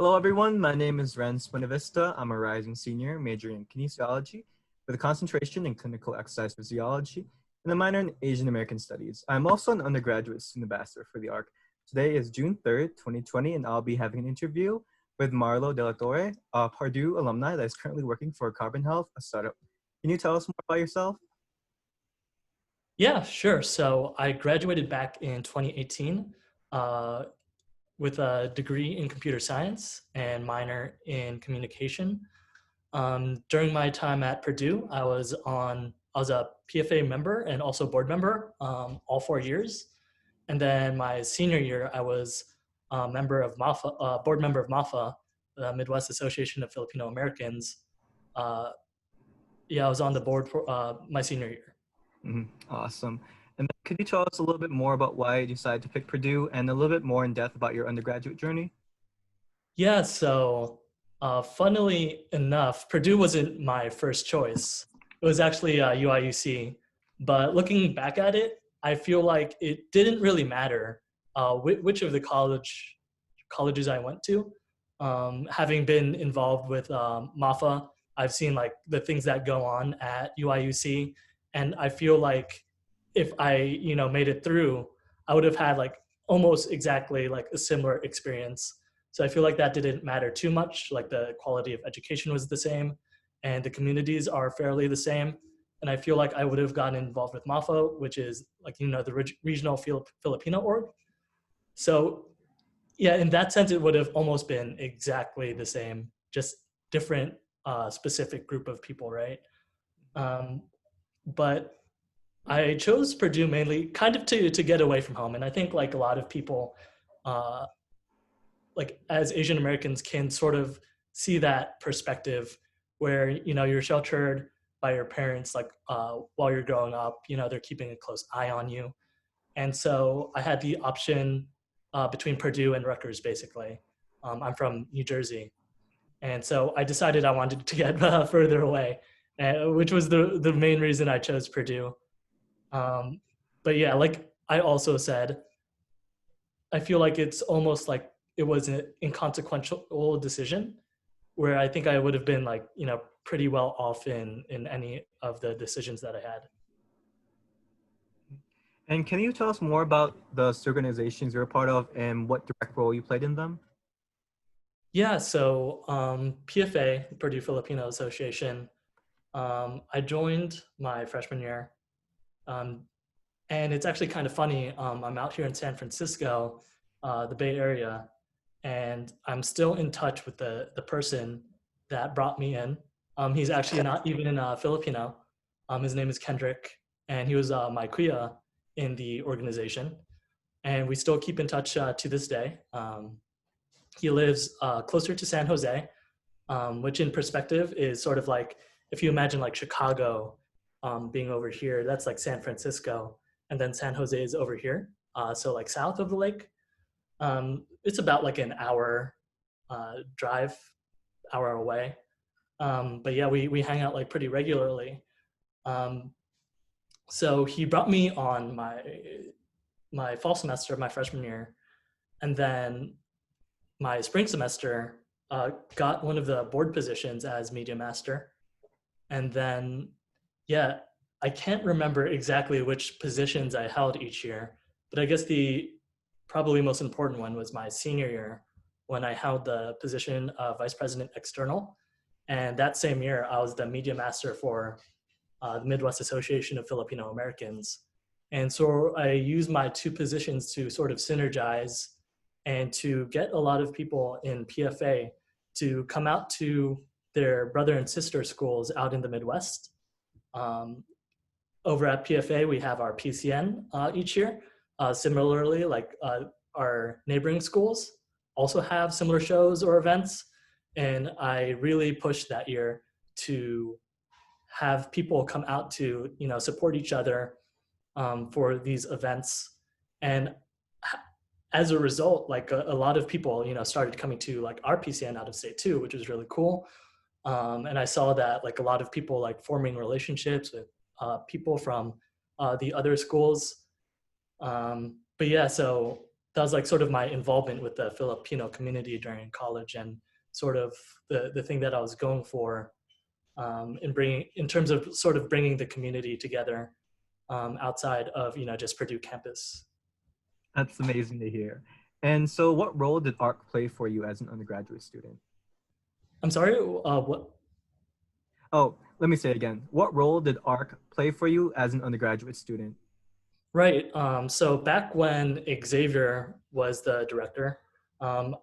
Hello, everyone. My name is Renz Buenavista. I'm a rising senior majoring in kinesiology with a concentration in clinical exercise physiology and a minor in Asian American studies. I'm also an undergraduate student ambassador for the ARC. Today is June 3rd, 2020, and I'll be having an interview with Marlo Delatorre, a Purdue alumni that is currently working for Carbon Health, a startup. Can you tell us more about yourself? Yeah, sure. So I graduated back in 2018 with a degree in computer science and minor in communication. During my time at Purdue, I was a PFA member and also board member all 4 years. And then my senior year, I was a member of MAFA, board member of MAFA, the Midwest Association of Filipino Americans. Uh, yeah, I was on the board for my senior year. Awesome. And then could you tell us a little bit more about why you decided to pick Purdue and a little bit more in depth about your undergraduate journey? Yeah, so funnily enough, Purdue wasn't my first choice. It was actually UIUC. But looking back at it, I feel like it didn't really matter which of the colleges I went to. Having been involved with MAFA, I've seen like the things that go on at UIUC, and I feel like if I made it through, I would have had like almost exactly like a similar experience. So I feel like that didn't matter too much. Like the quality of education was the same and the communities are fairly the same. And I feel like I would have gotten involved with MAFO, which is like, the regional Filipino org. So yeah, in that sense, it would have almost been exactly the same, just different specific group of people, right? Um, but I chose Purdue mainly kind of to get away from home. And I think like a lot of people, uh, like as Asian Americans can sort of see that perspective where, you're sheltered by your parents, like while you're growing up, they're keeping a close eye on you. And so I had the option between Purdue and Rutgers, basically. I'm from New Jersey. And so I decided I wanted to get further away, which was the main reason I chose Purdue. Um, but yeah, like I also said, I feel like it's almost like it was an inconsequential decision where I think I would have been like, pretty well off in any of the decisions that I had. And can you tell us more about the organizations you're a part of and what direct role you played in them? Yeah, so PFA, Purdue Filipino Association, I joined my freshman year. Um, and it's actually kind of funny. I'm out here in San Francisco, the Bay Area, and I'm still in touch with the person that brought me in. He's actually not even Filipino. His name is Kendrick, and he was my kuya in the organization. And we still keep in touch to this day. He lives closer to San Jose, which in perspective is sort of like, if you imagine like Chicago being over here, that's like San Francisco, and then San Jose is over here. So like south of the lake. It's about like an hour drive, hour away. But yeah, we hang out like pretty regularly. Um, so he brought me on my fall semester of my freshman year, and then my spring semester got one of the board positions as media master. And then, yeah, I can't remember exactly which positions I held each year, but I guess the probably most important one was my senior year when I held the position of vice president external. And that same year, I was the media master for the Midwest Association of Filipino Americans. And so I used my two positions to sort of synergize and to get a lot of people in PFA to come out to their brother and sister schools out in the Midwest. Um, Over at PFA, we have our PCN each year. Similarly, like our neighboring schools also have similar shows or events. And I really pushed that year to have people come out to, support each other for these events. And as a result, like a lot of people, started coming to like our PCN out of state too, which was really cool. And I saw that like a lot of people like forming relationships with people from the other schools. But yeah, so that was like sort of my involvement with the Filipino community during college, and sort of the thing that I was going for in terms of sort of bringing the community together outside of just Purdue campus. That's amazing to hear. And so what role did ARC play for you as an undergraduate student? I'm sorry, what? Oh, let me say it again. What role did ARC play for you as an undergraduate student? Right. So back when Xavier was the director, um,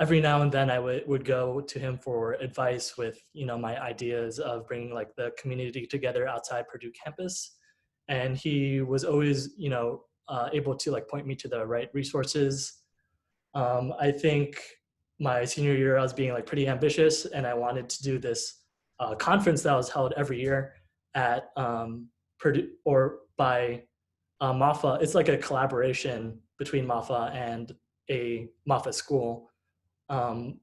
every now and then I would go to him for advice with my ideas of bringing like the community together outside Purdue campus, and he was always able to like point me to the right resources. I think my senior year I was being like pretty ambitious, and I wanted to do this conference that was held every year at Purdue or by MAFA. It's like a collaboration between MAFA and a MAFA school. Um,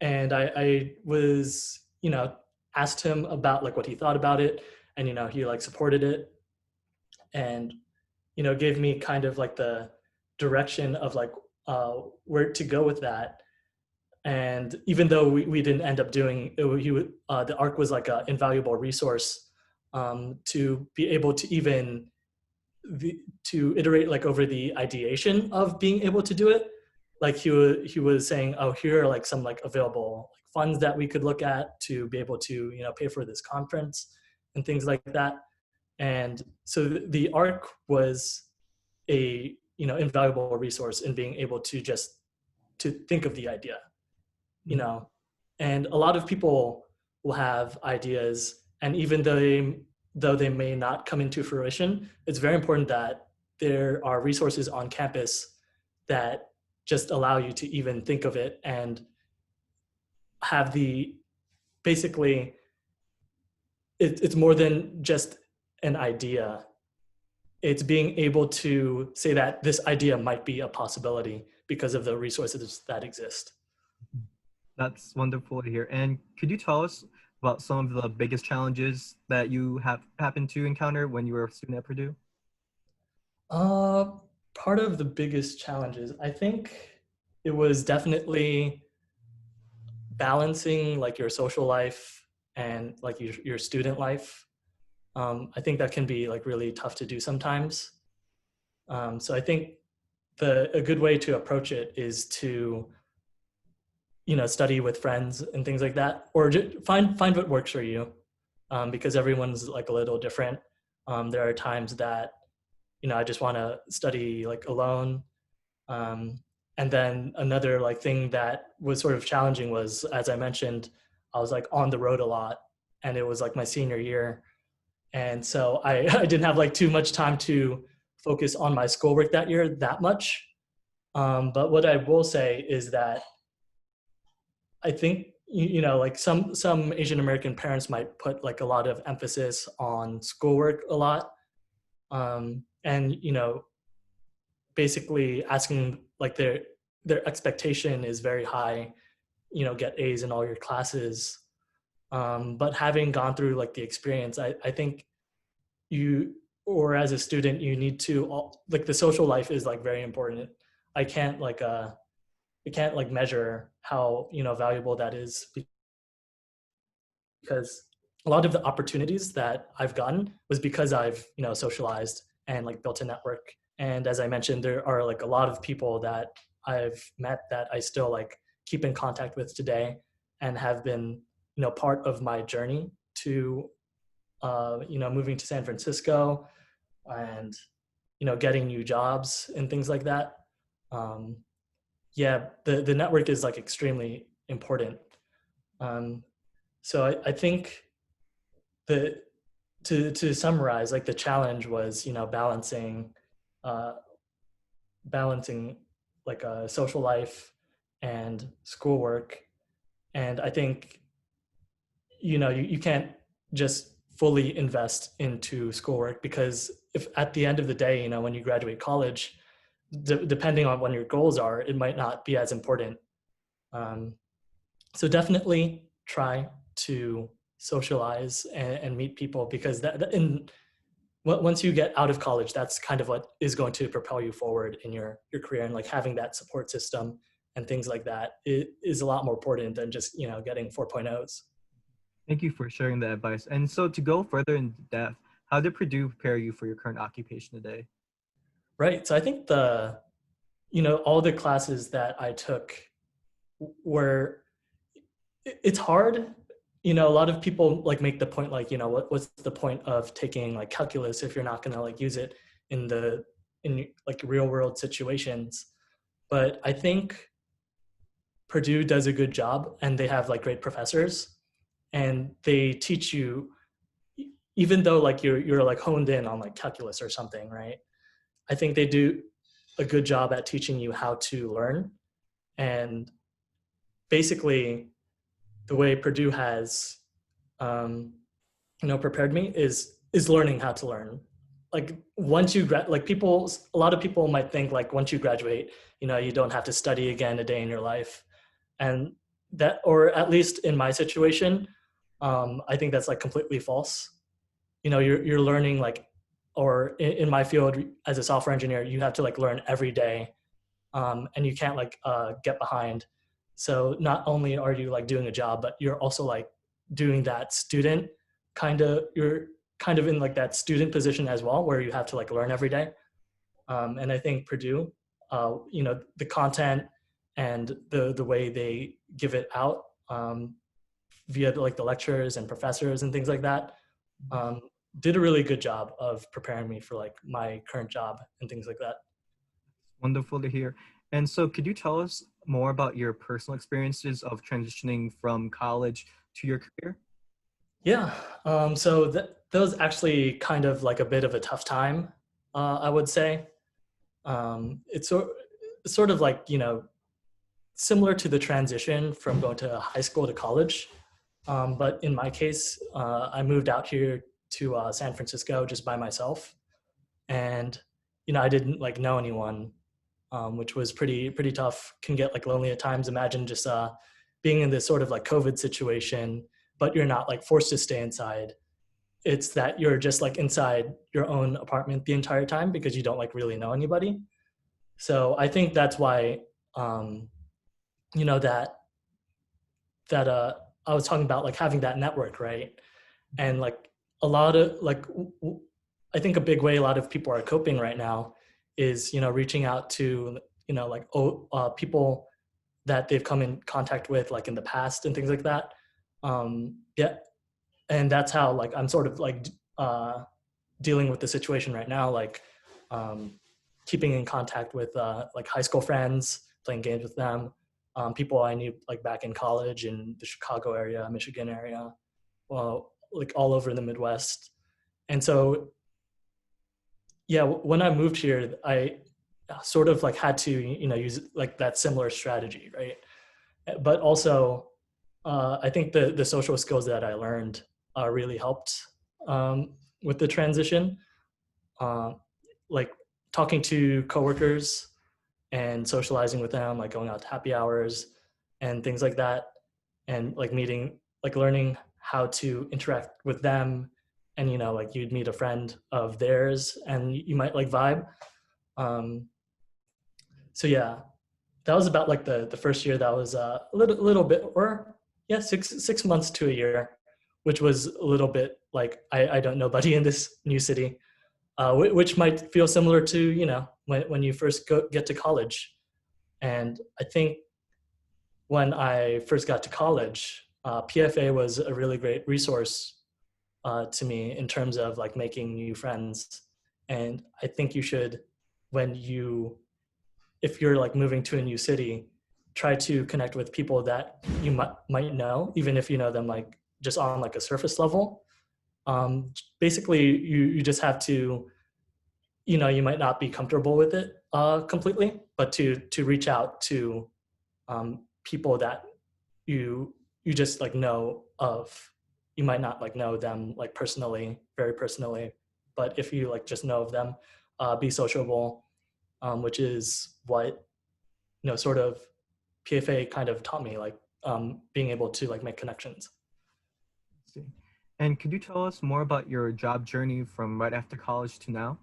and I was, asked him about like what he thought about it, and he like supported it, and gave me kind of like the direction of like where to go with that. And even though we didn't end up doing it, the ARC was like an invaluable resource to be able to even to iterate like over the ideation of being able to do it. Like he was saying, oh, here are like some like available like funds that we could look at to be able to pay for this conference and things like that. And so the ARC was a invaluable resource in being able to just to think of the idea, and a lot of people will have ideas, and even though they may not come into fruition, it's very important that there are resources on campus that just allow you to even think of it and have the basically it's more than just an idea. It's being able to say that this idea might be a possibility because of the resources that exist. That's wonderful to hear. And could you tell us about some of the biggest challenges that you have happened to encounter when you were a student at Purdue? Part of the biggest challenges, I think it was definitely balancing like your social life and like your student life. I think that can be like really tough to do sometimes. So I think a good way to approach it is to study with friends and things like that, or just find what works for you, because everyone's like a little different. There are times that I just want to study like alone, and then another like thing that was sort of challenging was, as I mentioned, I was like on the road a lot, and it was like my senior year, and so I I didn't have like too much time to focus on my schoolwork that year that much. But what I will say is that I think like some Asian American parents might put like a lot of emphasis on schoolwork a lot, and basically asking like their expectation is very high, get A's in all your classes. But having gone through like the experience, I think you, or as a student, you need to like the social life is like very important. I can't like measure how valuable that is, because a lot of the opportunities that I've gotten was because I've socialized and like built a network. And as I mentioned, there are like a lot of people that I've met that I still like keep in contact with today, and have been part of my journey to moving to San Francisco, and getting new jobs and things like that. Yeah, the network is like extremely important. So I think the to summarize, like the challenge was uh, balancing like a social life and schoolwork. And I think you can't just fully invest into schoolwork, because if at the end of the day, when you graduate college, depending on what your goals are, it might not be as important. So definitely try to socialize and meet people, because that once you get out of college, that's kind of what is going to propel you forward in your career, and like having that support system and things like that is a lot more important than just, you know, getting 4.0s. Thank you for sharing that advice. And so to go further in depth, how did Purdue prepare you for your current occupation today? Right. So I think you know, all the classes that I took were, it's hard. You know, a lot of people like make the point, like, you know, what's the point of taking like calculus if you're not going to like use it in in like real world situations. But I think Purdue does a good job, and they have like great professors, and they teach you, even though like you're like honed in on like calculus or something, right? I think they do a good job at teaching you how to learn. And basically the way Purdue has um, you know, prepared me is learning how to learn. Like once you like people, a lot of people might think like once you graduate, you know, you don't have to study again a day in your life. And that, or at least in my situation, I think that's like completely false. You know, you're learning like, or in my field as a software engineer, you have to like learn every day, and you can't like get behind. So not only are you like doing a job, but you're also like doing that student you're kind of in like that student position as well, where you have to like learn every day. And I think Purdue, you know, the content and the way they give it out, via like the lectures and professors and things like that, um, did a really good job of preparing me for like my current job and things like that. Wonderful to hear. And so could you tell us more about your personal experiences of transitioning from college to your career? Yeah. So that was actually kind of like a bit of a tough time, I would say. It's sort of like, you know, similar to the transition from going to high school to college. But in my case, I moved out here to San Francisco just by myself. And, you know, I didn't like know anyone, which was pretty tough. Can get like lonely at times. Imagine just being in this sort of like COVID situation, but you're not like forced to stay inside. It's that you're just like inside your own apartment the entire time because you don't like really know anybody. So I think that's why, um, you know, that I was talking about like having that network, right? And like a lot of like I think a big way a lot of people are coping right now is, you know, reaching out to, you know, like people that they've come in contact with like in the past and things like that. Yeah, and that's how like I'm sort of like dealing with the situation right now, like um, keeping in contact with like high school friends, playing games with them, people I knew like back in college in the Chicago area, Michigan area, well, like all over the Midwest. And so, yeah, when I moved here, I sort of like had to, you know, use like that similar strategy, right? But also, I think the social skills that I learned really helped with the transition. Uh, like talking to coworkers and socializing with them, like going out to happy hours and things like that, and like meeting, like learning how to interact with them. And, you know, like you'd meet a friend of theirs and you might like vibe. Um, so yeah, that was about like the first year. That was a little bit, or yeah, 6 months to a year, which was a little bit like I don't know nobody in this new city, which might feel similar to, you know, when you first get to college. And I think when I first got to college, PFA was a really great resource to me in terms of like making new friends. And I think you should, when you, if you're like moving to a new city, try to connect with people that you might know, even if you know them like just on like a surface level. Basically, you just have to, you know, you might not be comfortable with it completely, but to reach out to people that you just like know of. You might not like know them like personally, very personally, but if you like just know of them, be sociable, which is what, you know, sort of PFA kind of taught me, like being able to like make connections. See. And could you tell us more about your job journey from right after college to now?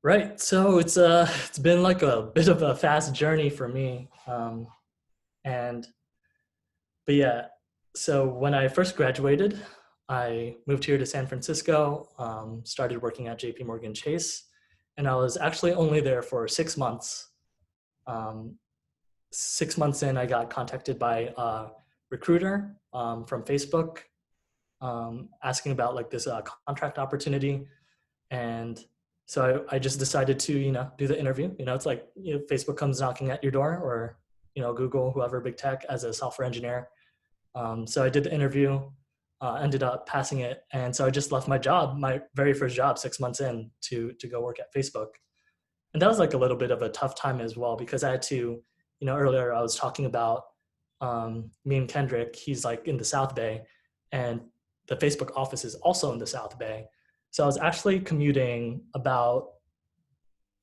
Right. So it's been like a bit of a fast journey for me. And but yeah, so when I first graduated, I moved here to San Francisco, started working at JP Morgan Chase, and I was actually only there for 6 months. 6 months in, I got contacted by a recruiter from Facebook, asking about like this contract opportunity. And so I just decided to, do the interview. It's like, Facebook comes knocking at your door, or, Google, whoever, big tech, as a software engineer. So I did the interview, ended up passing it. And so I just left my job, my very first job, 6 months in, to go work at Facebook. And that was like a little bit of a tough time as well, because I had to, earlier I was talking about me and Kendrick, he's like in the South Bay, and the Facebook office is also in the South Bay. So I was actually commuting about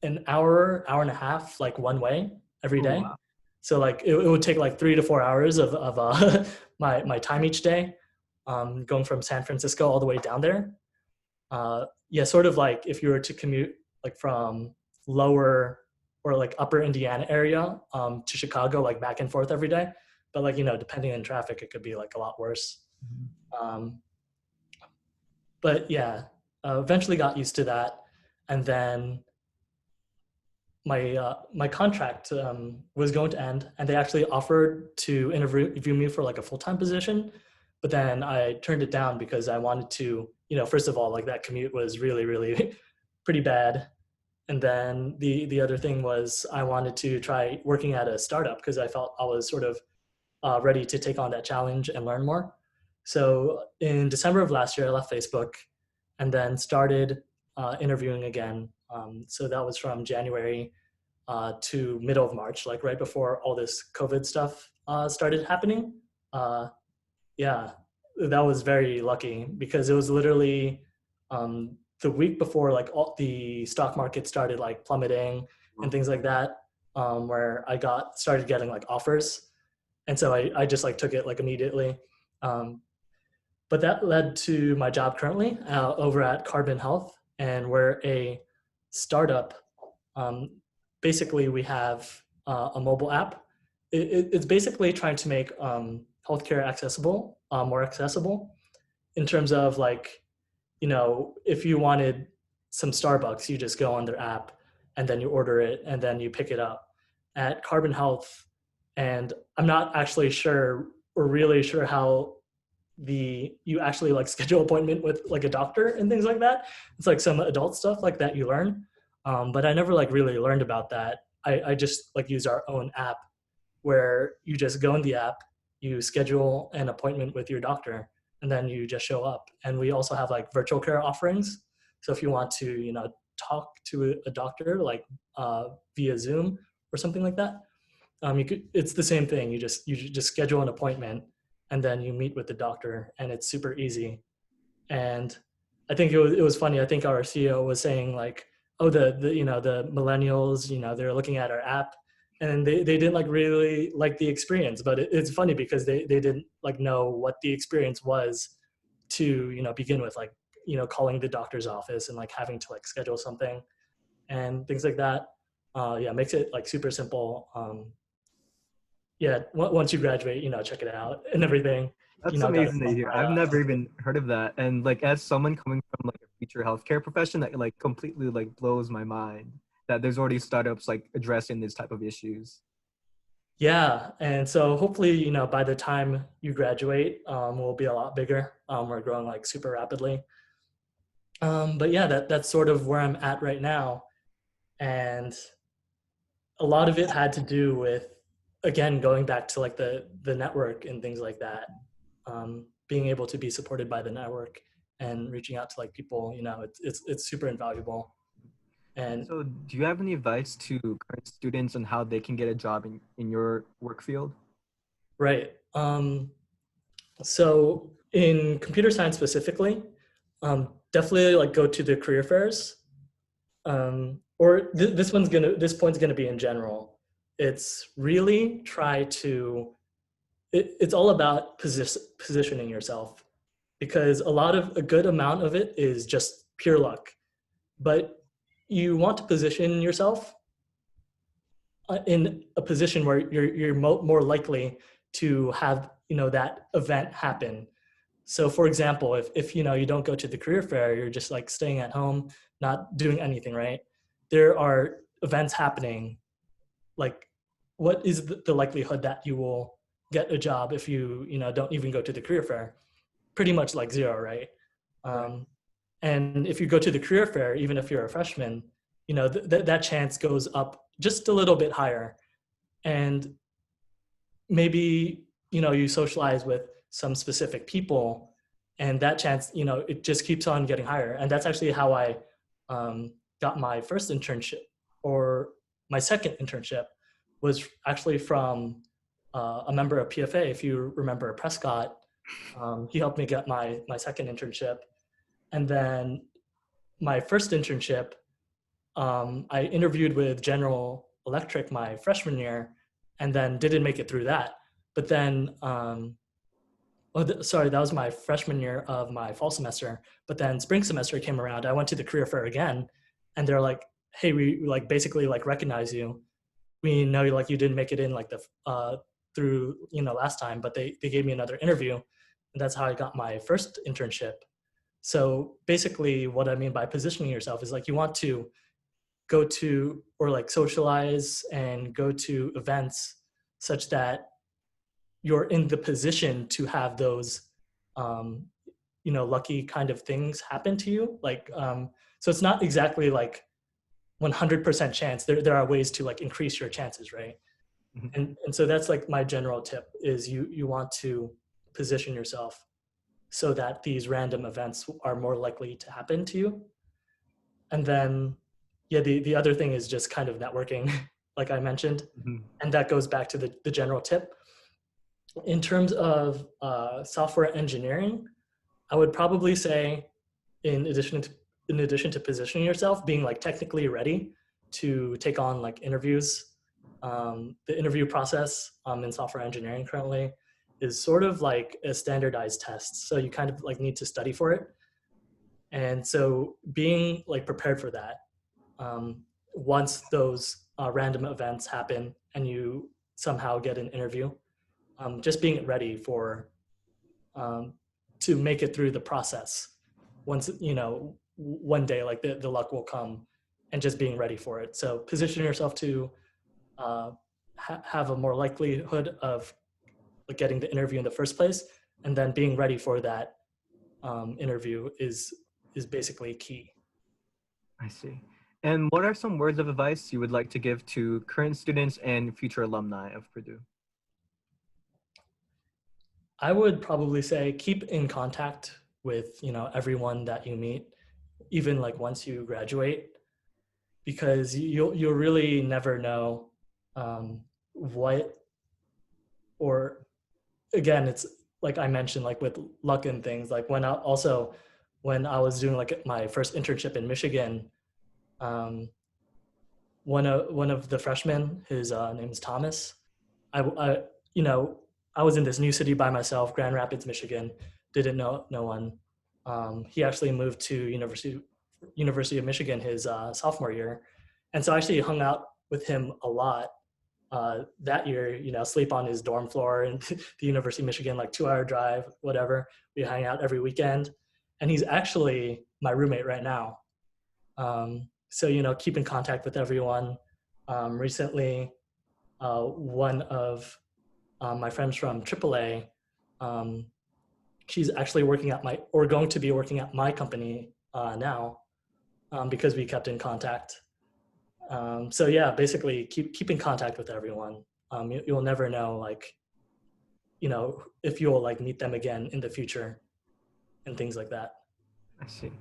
an hour, hour and a half, like one way every Oh, day. wow. So like it would take like 3 to 4 hours of my time each day, going from San Francisco all the way down there. Yeah, sort of like if you were to commute like from lower or like upper Indiana area to Chicago, like back and forth every day. But like, depending on traffic, it could be like a lot worse. Um, but yeah, eventually got used to that. And then my contract was going to end, and they actually offered to interview me for like a full-time position, but then I turned it down because I wanted to, first of all, like that commute was really, really pretty bad. And then the other thing was I wanted to try working at a startup because I felt I was sort of ready to take on that challenge and learn more. So in December of last year, I left Facebook and then started interviewing again. So that was from January to middle of March, like right before all this COVID stuff started happening. Yeah, that was very lucky because it was literally the week before like all the stock market started like plummeting and things like that, where I started getting like offers. And so I just like took it like immediately. But that led to my job currently over at Carbon Health, and we're a startup. Um, Basically, we have a mobile app. It's basically trying to make healthcare accessible, more accessible, in terms of like, if you wanted some Starbucks, you just go on their app and then you order it and then you pick it up. At Carbon Health, and I'm not actually sure or really sure how you actually like schedule appointment with like a doctor and things like that. It's like some adult stuff like that you learn, but I never like really learned about that. I just like use our own app where you just go in the app, you schedule an appointment with your doctor, and then you just show up. And we also have like virtual care offerings. So if you want to, talk to a doctor like via Zoom or something like that, it's the same thing. You just schedule an appointment and then you meet with the doctor, and it's super easy. And I think it was funny. I think our CEO was saying like, oh, the millennials, they're looking at our app and they didn't like really like the experience. But it's funny because they didn't like know what the experience was to, begin with, like, calling the doctor's office and like having to like schedule something and things like that. Yeah, makes it like super simple. Yeah, once you graduate, check it out and everything. That's Got it amazing to from hear. I've never even heard of that. And like as someone coming from like a future healthcare profession, that like completely like blows my mind that there's already startups like addressing this type of issues. Yeah, and so hopefully, by the time you graduate, we'll be a lot bigger. We're growing like super rapidly. But yeah, that's sort of where I'm at right now. And a lot of it had to do with, again, going back to like the network and things like that. Being able to be supported by the network and reaching out to like people, it's super invaluable. And So do you have any advice to current students on how they can get a job in your work field? right. So in computer science specifically, definitely like go to the career fairs. Or this point's gonna be in general. It's really try to. It's all about positioning yourself. because a good amount of it is just pure luck. But you want to position yourself in a position where you're more likely to have, that event happen. So for example, if you don't go to the career fair, you're just like staying at home, not doing anything, right? There are events happening. Like, what is the likelihood that you will get a job if you don't even go to the career fair? Pretty much like zero, right? Right. And if you go to the career fair, even if you're a freshman, that chance goes up just a little bit higher. And maybe you socialize with some specific people, and that chance it just keeps on getting higher. And that's actually how I got my first internship, or my second internship was actually from a member of PFA. If you remember Prescott, he helped me get my second internship. And then my first internship, I interviewed with General Electric my freshman year, and then didn't make it through that. But then, sorry, that was my freshman year of my fall semester. But then spring semester came around. I went to the career fair again, and they're like, "Hey, we like basically like recognize you. We know you like you didn't make it in like the through last time, but they gave me another interview, and that's how I got my first internship." So basically, what I mean by positioning yourself is like you want to go to or like socialize and go to events such that you're in the position to have those lucky kind of things happen to you. Like so it's not exactly like 100% chance. There are ways to like increase your chances, right? Mhm. And so that's like my general tip is you want to position yourself so that these random events are more likely to happen to you. And then, yeah, the other thing is just kind of networking, like I mentioned. Mhm. And that goes back to the general tip. In terms of software engineering, I would probably say, in addition to positioning yourself, being like technically ready to take on like interviews. The interview process in software engineering currently is sort of like a standardized test. So you kind of like need to study for it. And so being like prepared for that, once those random events happen and you somehow get an interview, just being ready for to make it through the process. Once one day like the luck will come, and just being ready for it. So position yourself to have a more likelihood of like getting the interview in the first place, and then being ready for that interview is basically key. I see. And what are some words of advice you would like to give to current students and future alumni of Purdue? I would probably say keep in contact with everyone that you meet, even like once you graduate, because you'll really never know what, or again, it's like I mentioned, like with luck and things. Like when I was doing like my first internship in Michigan, um, one of the freshmen, his name is Thomas. I you know I was in this new city by myself, Grand Rapids, Michigan. Didn't know no one. He actually moved to University of Michigan his sophomore year, and so I actually hung out with him a lot that year. Sleep on his dorm floor in the University of Michigan, like 2-hour drive, whatever. We hang out every weekend, and he's actually my roommate right now. So keep in contact with everyone. Recently, one of my friends from AAA, um, she's actually going to be working at my company now, because we kept in contact. So yeah, basically keep in contact with everyone. You'll never know, like, if you'll like meet them again in the future and things like that. I see.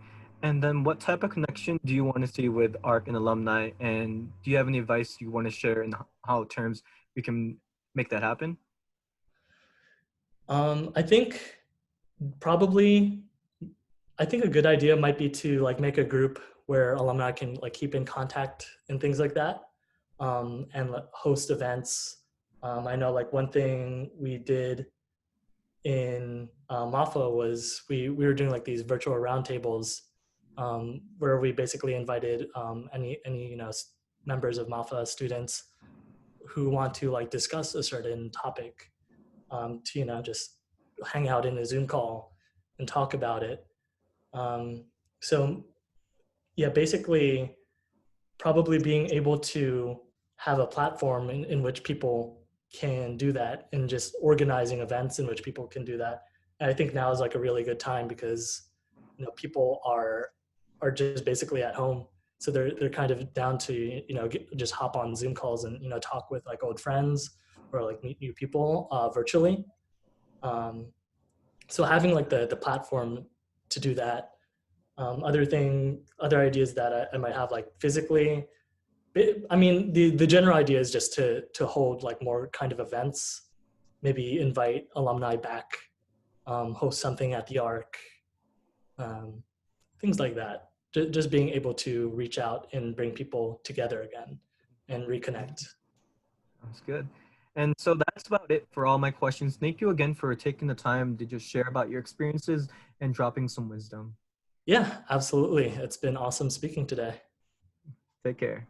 And then what type of connection do you want to see with ARC and alumni? And do you have any advice you want to share in how terms we can make that happen? I think probably, I think a good idea might be to like make a group where alumni can like keep in contact and things like that, and like, host events. I know like one thing we did in MAFA was we were doing like these virtual roundtables where we basically invited any members of MAFA students who want to like discuss a certain topic to just hang out in a Zoom call and talk about it. So yeah, basically probably being able to have a platform in which people can do that and just organizing events in which people can do that. And I think now is like a really good time because people are just basically at home, so they're kind of down to just hop on Zoom calls and talk with like old friends or like meet new people virtually. So having like the platform to do that. Other ideas that I might have like physically, I mean, the general idea is just to hold like more kind of events, maybe invite alumni back, host something at the ARC, things like that. Just being able to reach out and bring people together again and reconnect. Sounds good. And so that's about it for all my questions. Thank you again for taking the time to just share about your experiences and dropping some wisdom. Yeah, absolutely. It's been awesome speaking today. Take care.